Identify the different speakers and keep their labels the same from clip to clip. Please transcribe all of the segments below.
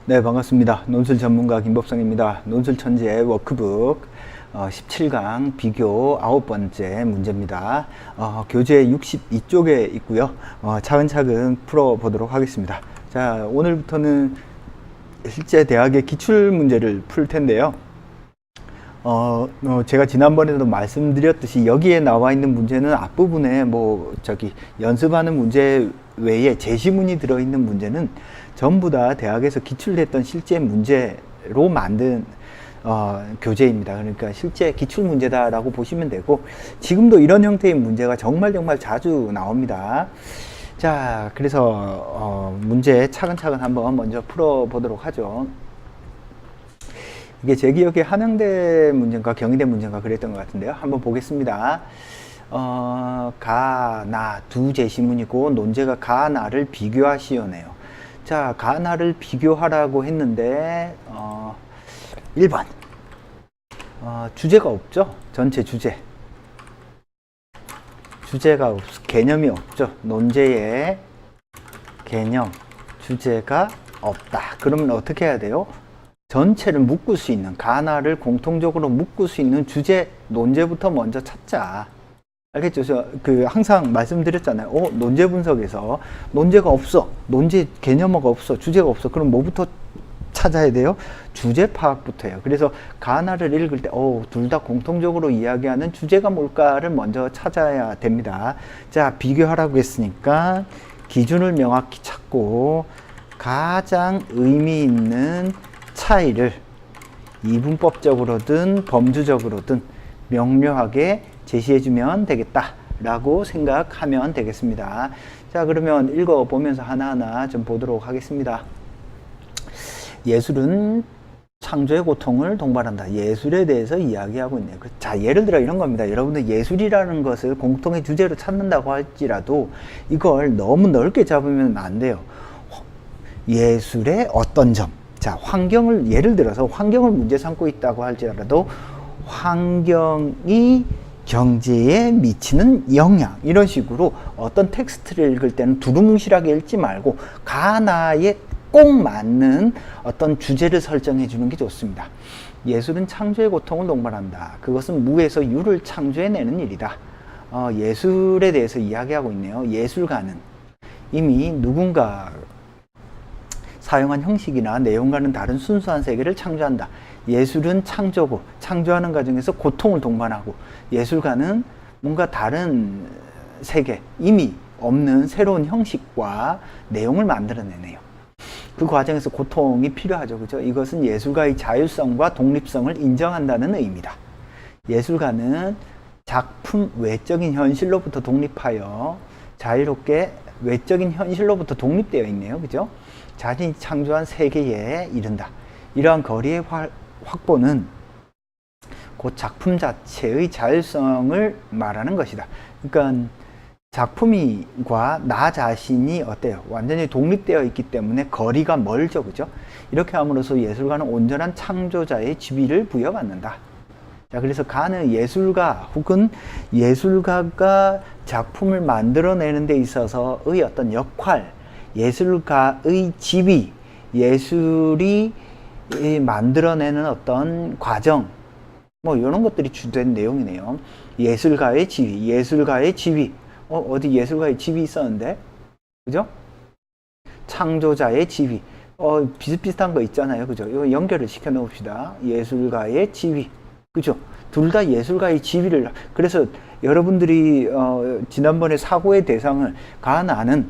Speaker 1: 네, 반갑습니다. 논술 전문가 김법성입니다. 논술 천재 워크북 17강 비교 9번째 문제입니다. 교재 62쪽에 있고요. 차근차근 풀어보도록 하겠습니다. 자, 오늘부터는 실제 대학의 기출 문제를 풀 텐데요. 제가 지난번에도 말씀드렸듯이 여기에 나와 있는 문제는 앞부분에 연습하는 문제 외에 제시문이 들어있는 문제는 전부 다 대학에서 기출했던 실제 문제로 만든 교재입니다. 그러니까 실제 기출 문제다라고 보시면 되고, 지금도 이런 형태의 문제가 정말 자주 나옵니다. 자, 그래서 문제 차근차근 한번 먼저 풀어보도록 하죠. 이게 제 기억에 한양대 문제인가 경희대 문제인가 그랬던 것 같은데요. 한번 보겠습니다. 가, 나 두 제시문이고 논제가 가, 나를 비교하시오네요. 자, 가, 나를 비교하라고 했는데 1번 주제가 없죠. 전체 주제가 개념이 없죠. 논제에 개념, 주제가 없다. 그러면 어떻게 해야 돼요? 전체를 묶을 수 있는, 가나를 공통적으로 묶을 수 있는 주제, 논제부터 먼저 찾자. 알겠죠? 항상 말씀드렸잖아요. 논제 분석에서 논제가 없어. 논제 개념어가 없어. 주제가 없어. 그럼 뭐부터 찾아야 돼요? 주제 파악부터 해요. 그래서 가나를 읽을 때, 둘 다 공통적으로 이야기하는 주제가 뭘까를 먼저 찾아야 됩니다. 자, 비교하라고 했으니까 기준을 명확히 찾고 가장 의미 있는 차이를 이분법적으로든 범주적으로든 명료하게 제시해주면 되겠다라고 생각하면 되겠습니다. 자, 그러면 읽어보면서 하나하나 좀 보도록 하겠습니다. 예술은 창조의 고통을 동반한다. 예술에 대해서 이야기하고 있네요. 자, 예를 들어 이런 겁니다. 여러분들 예술이라는 것을 공통의 주제로 찾는다고 할지라도 이걸 너무 넓게 잡으면 안 돼요. 예술의 어떤 점, 자, 환경을, 예를 들어서 환경을 문제 삼고 있다고 할지라도 환경이 경제에 미치는 영향, 이런 식으로 어떤 텍스트를 읽을 때는 두루뭉실하게 읽지 말고 가나에 꼭 맞는 어떤 주제를 설정해 주는 게 좋습니다. 예술은 창조의 고통을 동반한다. 그것은 무에서 유를 창조해내는 일이다. 예술에 대해서 이야기하고 있네요. 예술가는 이미 누군가 사용한 형식이나 내용과는 다른 순수한 세계를 창조한다. 예술은 창조고, 창조하는 과정에서 고통을 동반하고, 예술가는 뭔가 다른 세계, 이미 없는 새로운 형식과 내용을 만들어내네요. 그 과정에서 고통이 필요하죠. 그죠? 이것은 예술가의 자율성과 독립성을 인정한다는 의미다. 예술가는 작품 외적인 현실로부터 독립하여 자유롭게 외적인 현실로부터 독립되어 있네요. 그죠? 자신이 창조한 세계에 이른다. 이러한 거리의 확보는 곧 작품 자체의 자율성을 말하는 것이다. 그러니까 작품과 나 자신이 어때요? 완전히 독립되어 있기 때문에 거리가 멀죠. 그죠? 이렇게 함으로써 예술가는 온전한 창조자의 지위를 부여받는다. 자, 그래서 가는 예술가 혹은 예술가가 작품을 만들어내는 데 있어서의 어떤 역할, 예술가의 지위, 예술이 만들어내는 어떤 과정, 이런 것들이 주된 내용이네요. 예술가의 지위. 어디 예술가의 지위 있었는데? 그죠? 창조자의 지위. 비슷비슷한 거 있잖아요. 그죠? 이거 연결을 시켜 놓읍시다. 예술가의 지위. 그죠? 둘 다 예술가의 지위를. 그래서 여러분들이 지난번에 사고의 대상을 가나는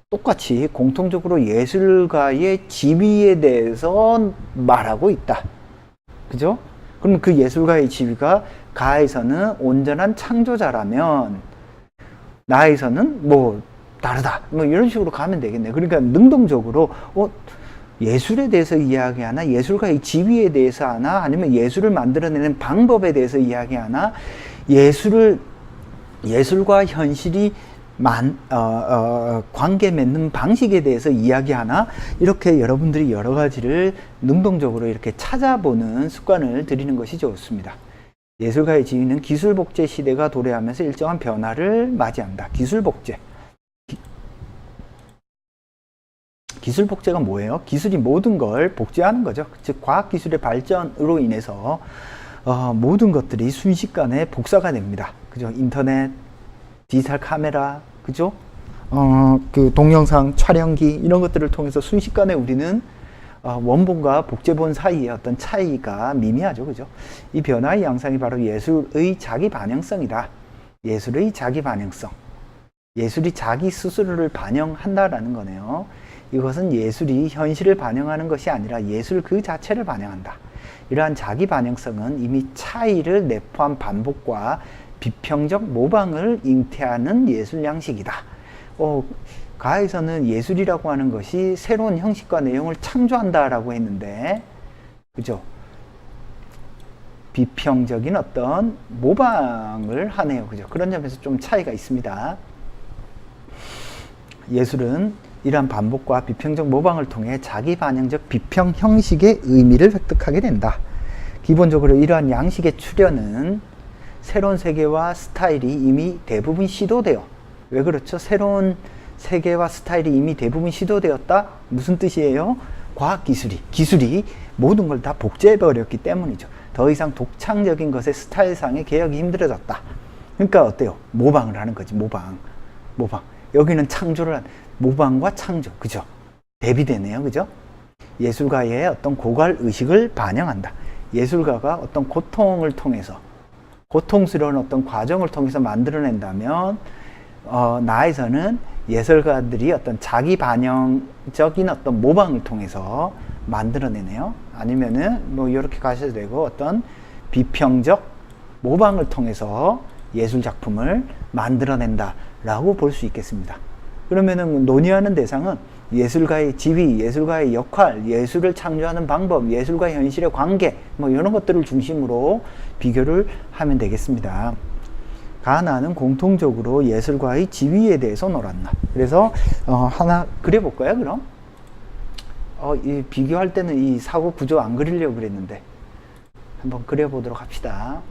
Speaker 1: 똑같이 공통적으로 예술가의 지위에 대해서 말하고 있다. 그죠? 그럼 그 예술가의 지위가 가에서는 온전한 창조자라면 나에서는 다르다. 이런 식으로 가면 되겠네요. 그러니까 능동적으로 예술에 대해서 이야기하나, 예술가의 지위에 대해서 하나, 아니면 예술을 만들어내는 방법에 대해서 이야기하나, 예술과 현실이 관계 맺는 방식에 대해서 이야기하나, 이렇게 여러분들이 여러 가지를 능동적으로 이렇게 찾아보는 습관을 들이는 것이 좋습니다. 예술가의 지위는 기술복제 시대가 도래하면서 일정한 변화를 맞이한다. 기술복제. 기술 복제가 뭐예요? 기술이 모든 걸 복제하는 거죠. 즉 과학기술의 발전으로 인해서 모든 것들이 순식간에 복사가 됩니다. 그죠? 인터넷, 디지털 카메라, 그죠? 그 동영상 촬영기 이런 것들을 통해서 순식간에 우리는 원본과 복제본 사이의 어떤 차이가 미미하죠. 그죠? 이 변화의 양상이 바로 예술의 자기 반영성이다. 예술의 자기 반영성. 예술이 자기 스스로를 반영한다라는 거네요. 이것은 예술이 현실을 반영하는 것이 아니라 예술 그 자체를 반영한다. 이러한 자기 반영성은 이미 차이를 내포한 반복과 비평적 모방을 잉태하는 예술 양식이다. 가에서는 예술이라고 하는 것이 새로운 형식과 내용을 창조한다라고 했는데, 그죠? 비평적인 어떤 모방을 하네요. 그죠? 그런 점에서 좀 차이가 있습니다. 예술은 이러한 반복과 비평적 모방을 통해 자기 반영적 비평 형식의 의미를 획득하게 된다. 기본적으로 이러한 양식의 출현은 새로운 세계와 스타일이 이미 대부분 시도되어, 왜 그렇죠? 새로운 세계와 스타일이 이미 대부분 시도되었다? 무슨 뜻이에요? 기술이 모든 걸 다 복제해버렸기 때문이죠. 더 이상 독창적인 것의 스타일상의 개혁이 힘들어졌다. 그러니까 어때요? 모방을 하는 거지. 모방. 여기는 창조를 한 모방과 창조, 그죠? 대비되네요, 그죠? 예술가의 어떤 고갈 의식을 반영한다. 예술가가 어떤 고통을 통해서, 고통스러운 어떤 과정을 통해서 만들어낸다면, 나에서는 예술가들이 어떤 자기 반영적인 어떤 모방을 통해서 만들어내네요. 아니면은 뭐 이렇게 가셔도 되고, 어떤 비평적 모방을 통해서 예술 작품을 만들어낸다 라고 볼 수 있겠습니다. 그러면은 논의하는 대상은 예술가의 지위, 예술가의 역할, 예술을 창조하는 방법, 예술과 현실의 관계, 뭐 이런 것들을 중심으로 비교를 하면 되겠습니다. 가나는 공통적으로 예술가의 지위에 대해서 놀았나. 그래서 하나 그려볼까요, 그럼? 이 비교할 때는 이 사고 구조 안 그리려고 그랬는데 한번 그려보도록 합시다.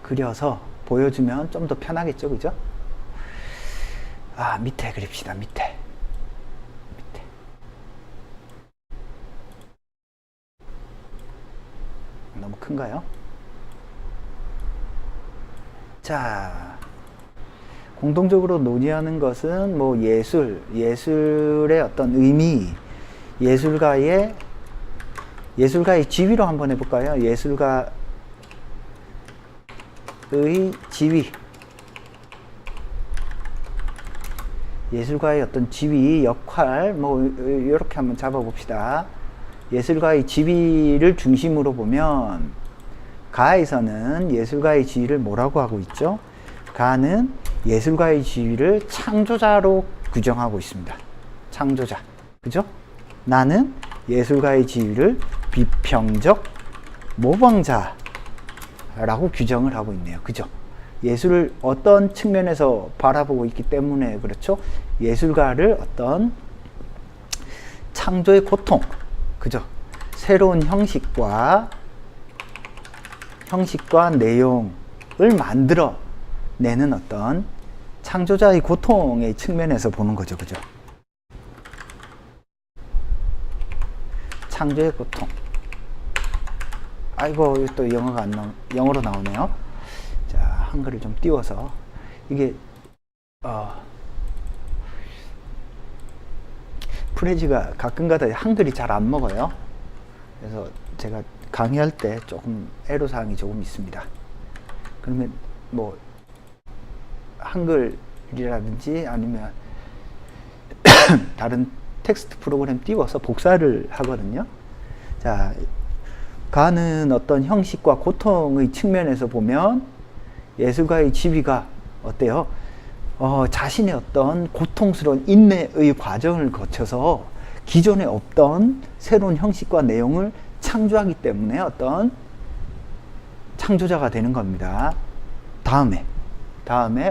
Speaker 1: 그려서 보여주면 좀 더 편하겠죠, 그죠? 밑에 그립시다. 밑에 너무 큰가요? 자, 공통적으로 논의하는 것은 뭐 예술의 어떤 의미, 예술가의 지위로 한번 해볼까요? 예술가의 지위, 예술가의 어떤 지위, 역할, 뭐 이렇게 한번 잡아봅시다. 예술가의 지위를 중심으로 보면 가에서는 예술가의 지위를 뭐라고 하고 있죠? 가는 예술가의 지위를 창조자로 규정하고 있습니다. 창조자, 그죠? 나는 예술가의 지위를 비평적 모방자라고 규정을 하고 있네요. 그죠? 예술을 어떤 측면에서 바라보고 있기 때문에 그렇죠? 예술가를 어떤 창조의 고통, 그죠? 새로운 형식과 내용을 만들어내는 어떤 창조자의 고통의 측면에서 보는 거죠. 그죠? 창조의 고통. 아이고, 또 영어로 나오네요. 자, 한글을 좀 띄워서. 이게, 프레지가 가끔가다 한글이 잘 안 먹어요. 그래서 제가 강의할 때 조금 애로사항이 조금 있습니다. 그러면 뭐 한글이라든지 아니면 다른 텍스트 프로그램 띄워서 복사를 하거든요. 자, 가는 어떤 형식과 고통의 측면에서 보면 예술가의 지위가 어때요? 자신의 어떤 고통스러운 인내의 과정을 거쳐서 기존에 없던 새로운 형식과 내용을 창조하기 때문에 어떤 창조자가 되는 겁니다. 다음에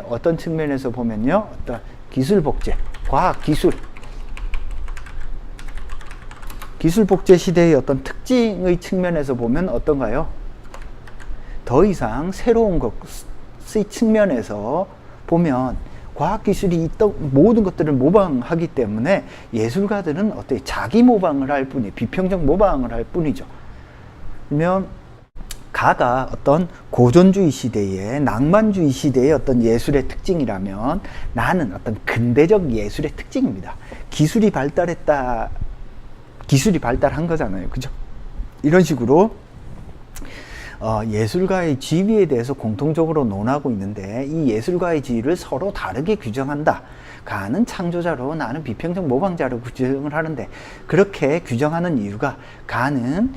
Speaker 1: 어떤 측면에서 보면요, 어떤 기술 복제, 과학 기술 복제 시대의 어떤 특징의 측면에서 보면 어떤가요? 더 이상 새로운 것의 측면에서 보면 과학기술이 있던 모든 것들을 모방하기 때문에 예술가들은 어떻게 자기 모방을 할 뿐이, 비평적 모방을 할 뿐이죠. 그러면 가가 어떤 고전주의 시대의, 낭만주의 시대의 어떤 예술의 특징이라면 나는 어떤 근대적 예술의 특징입니다. 기술이 발달한 거잖아요. 그죠? 이런 식으로 예술가의 지위에 대해서 공통적으로 논하고 있는데, 이 예술가의 지위를 서로 다르게 규정한다. 가는 창조자로, 나는 비평적 모방자로 규정을 하는데, 그렇게 규정하는 이유가 가는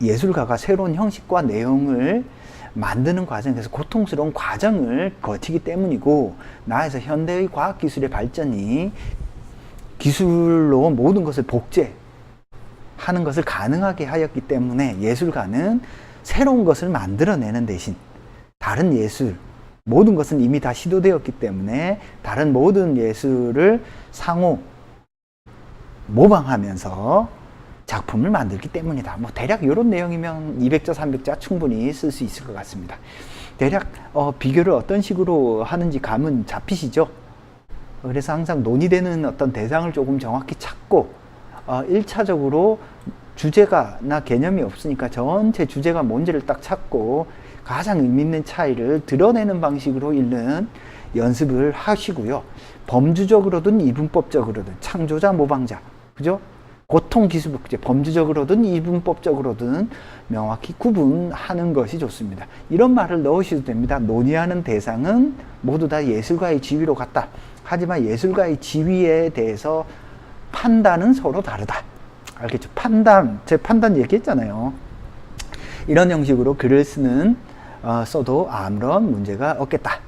Speaker 1: 예술가가 새로운 형식과 내용을 만드는 과정에서 고통스러운 과정을 거치기 때문이고, 나에서 현대의 과학기술의 발전이 기술로 모든 것을 복제하는 것을 가능하게 하였기 때문에 예술가는 새로운 것을 만들어내는 대신 다른 예술, 모든 것은 이미 다 시도되었기 때문에 다른 모든 예술을 상호 모방하면서 작품을 만들기 때문이다. 뭐 대략 이런 내용이면 200자, 300자 충분히 쓸 수 있을 것 같습니다. 대략 비교를 어떤 식으로 하는지 감은 잡히시죠? 그래서 항상 논의되는 어떤 대상을 조금 정확히 찾고 1차적으로 주제가나 개념이 없으니까 전체 주제가 뭔지를 딱 찾고 가장 의미 있는 차이를 드러내는 방식으로 읽는 연습을 하시고요. 범주적으로든 이분법적으로든, 창조자, 모방자, 그죠? 고통, 기술, 복제, 범주적으로든 이분법적으로든 명확히 구분하는 것이 좋습니다. 이런 말을 넣으셔도 됩니다. 논의하는 대상은 모두 다 예술가의 지위로 같다. 하지만 예술가의 지위에 대해서 판단은 서로 다르다. 알겠죠? 제 판단 얘기했잖아요. 이런 형식으로 글을 써도 아무런 문제가 없겠다.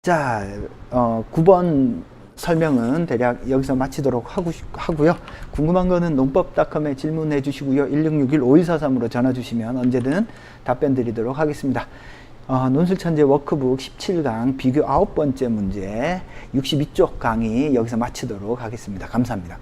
Speaker 1: 자, 9번 설명은 대략 여기서 마치도록 하고요. 궁금한 거는 농법닷컴에 질문해 주시고요. 1661-5143으로 전화 주시면 언제든 답변 드리도록 하겠습니다. 논술천재 워크북 17강 비교 9번째 문제 62쪽 강의 여기서 마치도록 하겠습니다. 감사합니다.